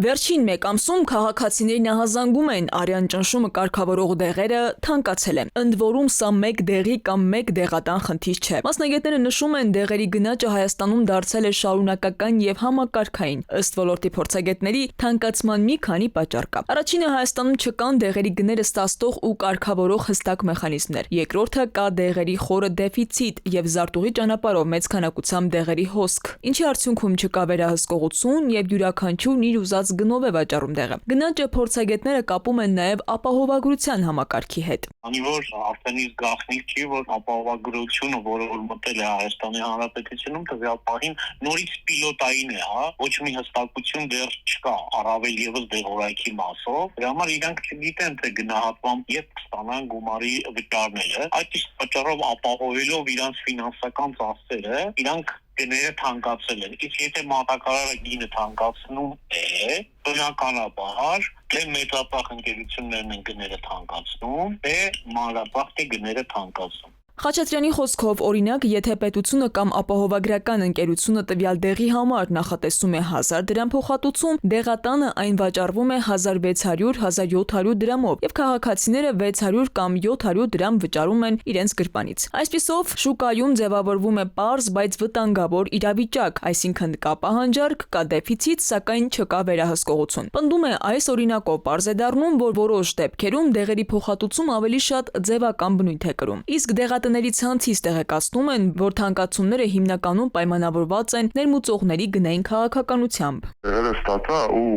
Վերջին մեկ ամսում քաղաքացիներին ահազանգում են արյան ճնշումը կարգավորող դեղերը թանկացել է։ Ընդ որում սա մեկ դեղի կամ մեկ դեղատան խնդիր չէ։ Մասնագետները նշում են, դեղերի գնաճը Հայաստանում դարձել է շարունակական եւ համակարգային։ Ըստ ոլորտի փորձագետների, թանկացման մի քանի պատճառ կա։ Առաջինը Հայաստանում չկան դեղերի գները ստաստող ու կարգավորող հստակ մեխանիզմներ։ Երկրորդը կա դեղերի խորը դեֆիցիտ եւ զարտուղի ճանապարհով մեծ քանակությամբ դեղերի հոսք, ինչի արդյունքում չկա վերահսկողություն եւ յուրաքանչյուրն իր ուզած գնով է վաճառում դեղը։ Գնաճը փորձագետները կապում են նաև ապահովագրության համակարգի հետ։ Քանի որ արդեն իսկ գաղտնիք չի, որ ապահովագրությունը, որը որ մտել է Հայաստանի Հանրապետությունում, տվյալ պահին նորից պիլոտային է, ոչ մի հստակություն դեռ չկա, առավել եւս դեղորայքի մասով։ Դրա համար իրանք չգիտեն, թե գնահատվամբ երբ կստանան գումարի վճարները։ Այդ իսկ պատճառով ապահովելով իրանց ֆինանսական ծախսերը, իրանք գները թանկացել են։ Իսկ եթե մատակարարը գինը թանկացնում է, բնականաբար թե մեծապահ ընկերություններն են գները թանկացնում, թե մանրապահ գները թանկացնում։ Խաչատրյանի խոսքով, օրինակ, եթե պետությունը կամ ապահովագրական ընկերությունը տվյալ դեղի համար նախատեսում է 1000 դրամ փոխհատուցում, դեղատանը այն վաճառվում է 1600-1700 դրամով եւ քաղաքացիները 600 կամ 700 դրամ վճարում են իրենց գրպանից։ Այսպիսով, շուկայում ձևավորվում է պարզ, բայց վտանգավոր իրավիճակ, այսինքն կա պահանջարկ, կա դեֆիցիտ, սակայն չկա վերահսկողություն։ Պնդում է, այս օրինակով պարզ է դառնում, որ որոշ դեպքերում դեղերի փոխհատուցում ավելի շատ ձևական բնույթ է կրում։ Իսկ դեղատների ցանցից տեղեկացնում են, որ թանկացումները հիմնականում պայմանավորված են ներմուծողների գնային քաղաքականությամբ։ Դեղերը ստացա ու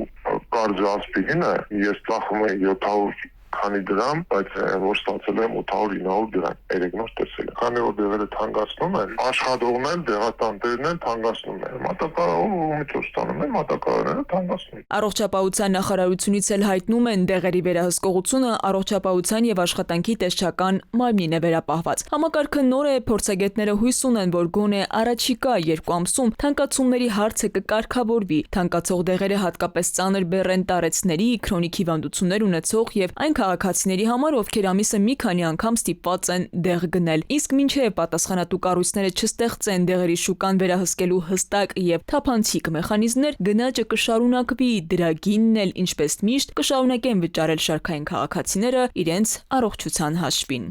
կարճ ասպիրինը ես ծախում եմ 700 քանի դրամ, բայց որ ստացել եմ 800-900 դրամ, երեքնոր տեսել եմ։ Քանի որ դեղերը թանկացնում են, աշխատողն էլ, դեղատանտերն էլ թանկացնում են։ Մատակարարողը միջոց ստանում են, մատակարարները թանկացնում են։ Առողջապահության նախարարությունից էլ հայտնում են, դեղերի վերահսկողությունը առողջապահության եւ աշխատանքի տեսչական մարմնին է վերապահված։ Համակարգը նոր է, փորձագետները հույս ունեն, որ գոնե առաջիկա 2 ամսում թանկացումների հարցը կկարգավորվի։ Թանկացող դեղերը հատկապես ծանր բեռ են տարեցների, քրոնիկ հիվանդություններ ունեցող եւ այն քաղաքացիների համար, ովքեր ամիսը մի քանի անգամ ստիպված են դեղ գնել։ Իսկ մինչև պատասխանատու կառույցները չստեղծեն դեղերի շուկան վերահսկելու հստակ եւ թափանցիկ մեխանիզմներ, գնաճը կշարունակվի, դրա գինն էլ, ինչպես միշտ, կշարունակեն վճարել շարքային քաղաքացիները իրենց առողջության հաշվին։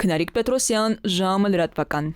Քնարիկ Պետրոսյան, ժամը լրատվական։